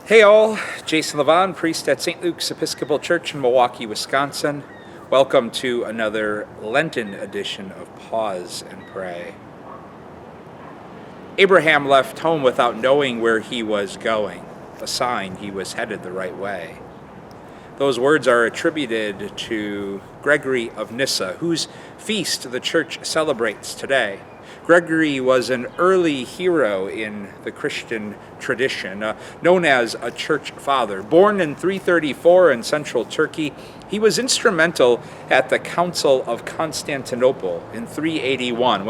Hey all, Jason Levon, priest at St. Luke's Episcopal Church in Milwaukee, Wisconsin. Welcome to another Lenten edition of Pause and Pray. Abraham left home without knowing where he was going, a sign he was headed the right way. Those words are attributed to Gregory of Nyssa, whose feast the church celebrates today. Gregory was an early hero in the Christian tradition, known as a church father. Born in 334 in central Turkey, he was instrumental at the Council of Constantinople in 381,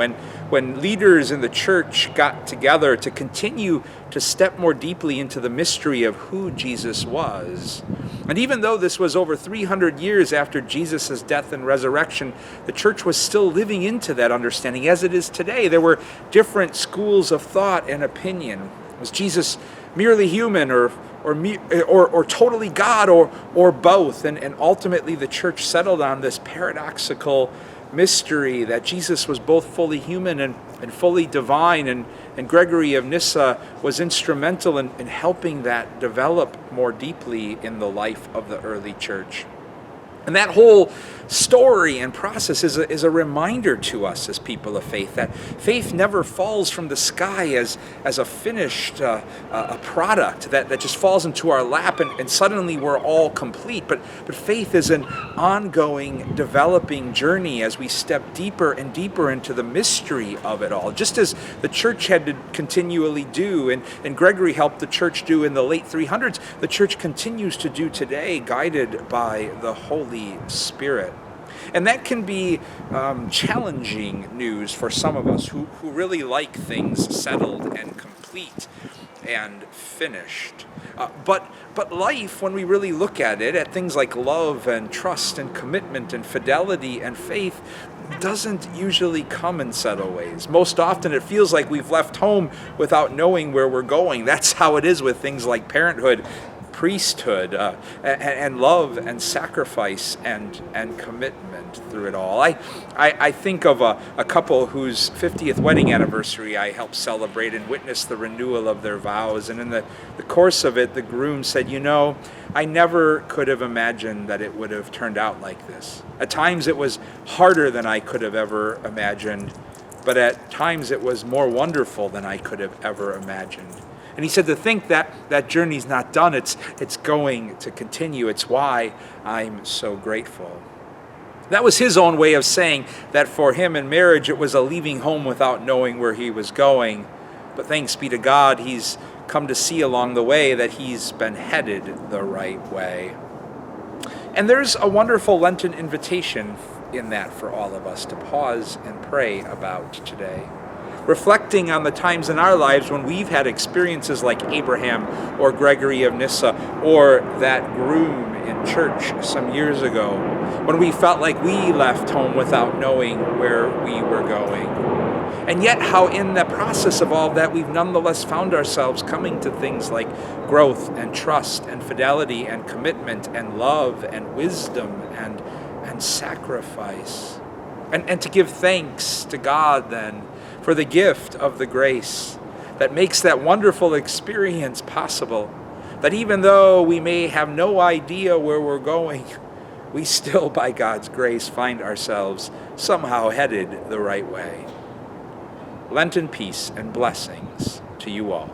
when leaders in the church got together to continue to step more deeply into the mystery of who Jesus was. And even though this was over 300 years after Jesus' death and resurrection, the church was still living into that understanding as it is today. There were different schools of thought and opinion. Was Jesus merely human or totally God or both? And ultimately the church settled on this paradoxical mystery that Jesus was both fully human and fully divine, and Gregory of Nyssa was instrumental in helping that develop more deeply in the life of the early church. And that whole story and process is a reminder to us as people of faith that faith never falls from the sky as a finished a product that just falls into our lap and suddenly we're all complete. But faith is an ongoing, developing journey as we step deeper and deeper into the mystery of it all, just as the church had to continually do, and Gregory helped the church do in the late 300s, the church continues to do today, guided by the Holy Spirit. And that can be challenging news for some of us who really like things settled and complete and finished. But life, when we really look at it, at things like love and trust and commitment and fidelity and faith, doesn't usually come in subtle ways. Most often it feels like we've left home without knowing where we're going. That's how it is with things like parenthood, priesthood, and love and sacrifice and commitment through it all. I think of a couple whose 50th wedding anniversary I helped celebrate and witness the renewal of their vows. And in the course of it, the groom said, I never could have imagined that it would have turned out like this. At times it was harder than I could have ever imagined, but at times it was more wonderful than I could have ever imagined. And he said to think that journey's not done, it's going to continue. It's why I'm so grateful. That was his own way of saying that for him in marriage, it was a leaving home without knowing where he was going. But thanks be to God, he's come to see along the way that he's been headed the right way. And there's a wonderful Lenten invitation in that for all of us to pause and pray about today. Reflecting on the times in our lives when we've had experiences like Abraham or Gregory of Nyssa or that groom in church some years ago, when we felt like we left home without knowing where we were going. And yet how in the process of all that we've nonetheless found ourselves coming to things like growth and trust and fidelity and commitment and love and wisdom and sacrifice. And to give thanks to God then for the gift of the grace that makes that wonderful experience possible. That even though we may have no idea where we're going, we still, by God's grace, find ourselves somehow headed the right way. Lenten peace and blessings to you all.